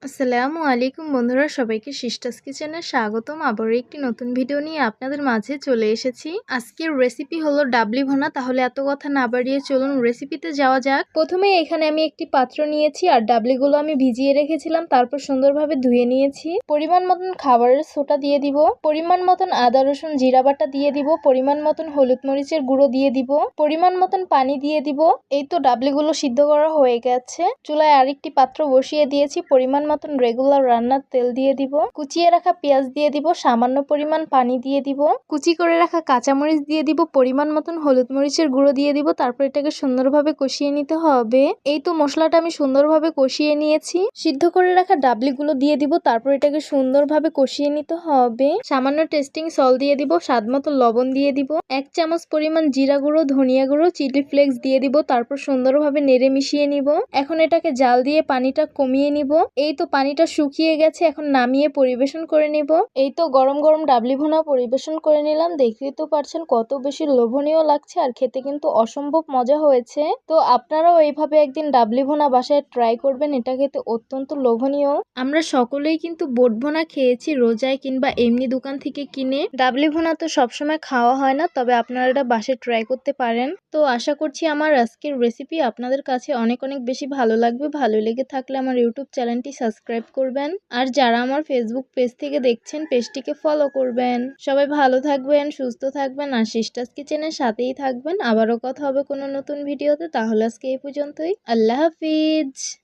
আসসালামু আলাইকুম বন্ধুরা, সবাইকে সিস্টার্স কিচেনে স্বাগতম। আবারও একটি নতুন ভিডিও নিয়ে আপনাদের মাঝে চলে এসেছি। আজকের রেসিপি হলো ডাবলি ভুনা। তাহলে এত কথা না বাড়িয়ে চলুন রেসিপিতে যাওয়া যাক। প্রথমে এখানে আমি একটি পাত্র নিয়েছি আর ডাবলিগুলো আমি ভিজিয়ে রেখেছিলাম, তারপর সুন্দরভাবে ধুয়ে নিয়েছি। পরিমাণ মতন খাবারের সোডা দিয়ে দিব, পরিমাণ মতন আদা রসুন জিরা বাটা দিয়ে দিব, পরিমাণ মতন হলুদ মরিচের গুঁড়ো দিয়ে দিব, পরিমাণ মতন পানি দিয়ে দিব। এই তো ডাবলিগুলো সিদ্ধ করা হয়ে গেছে। চুলায় আরেকটি পাত্র বসিয়ে দিয়েছি, পরিমাণ মতন রেগুলার রান্নার তেল দিয়ে দিব, কুচিয়ে রাখা পেঁয়াজ দিয়ে দিব, সামান্য পরিমাণ পানি দিয়ে দিব, কুচি করে রাখা কাঁচামরিচ দিয়ে দিব, পরিমাণ মতন হলুদ মরিচের গুঁড়ো দিয়ে দিব। তারপর এটাকে সুন্দরভাবে কষিয়ে নিতে হবে। এই তো মশলাটা আমি সুন্দরভাবে কষিয়ে নিয়েছি। সিদ্ধ করে রাখা ডাবলিগুলো দিয়ে দিব, তারপর এটাকে সুন্দরভাবে কষিয়ে নিতে হবে। সামান্য টেস্টিং সল্ট দিয়ে দিব, স্বাদ মতো লবণ দিয়ে দিব, 1 চামচ পরিমাণ জিরা গুঁড়ো, ধনিয়া গুঁড়ো, চিলি ফ্লেক্স দিয়ে দিব। তারপর সুন্দরভাবে নেড়ে মিশিয়ে নিব। এখন এটাকে জাল দিয়ে পানিটা কমিয়ে নিব। এই তো পানিটা শুকিয়ে গেছে, এখন নামিয়ে পরিবেশন করে নিব। এই তো গরম গরম ডাবলি ভুনা পরিবেশন করে নিলাম। দেখতেই তো পারছেন কত বেশি লোভনীয় লাগছে, আর খেতে কিন্তু অসম্ভব মজা হয়েছে। তো আপনারাও এইভাবে একদিন ডাবলি ভুনা বাসায় ট্রাই করবেন, এটা খেতে অত্যন্ত লোভনীয়। আমরা সকলেই কিন্তু বোট ভুনা খেয়েছি রোজায় কিংবা এমনি দোকান থেকে কিনে। ডাবলি ভুনা তো সবসময় খাওয়া হয় না, তবে আপনারা এটা বাসায় ট্রাই করতে পারেন। তো আশা করছি আমার আজকের রেসিপি আপনাদের কাছে অনেক অনেক বেশি ভালো লাগবে। ভালো লেগে থাকলে আমার ইউটিউব চ্যানেলটি সাবস্ক্রাইব করবেন, আর যারা আমার ফেসবুক পেজ থেকে দেখছেন পেজটিকে ফলো করবেন। সবাই ভালো থাকবেন, সুস্থ থাকবেন, আর সিস্টার্স কিচেনের সাথেই থাকবেন। আবারও কথা হবে কোনো নতুন ভিডিওতে। তাহলে আজকে এই পর্যন্তই। আল্লাহ হাফিজ।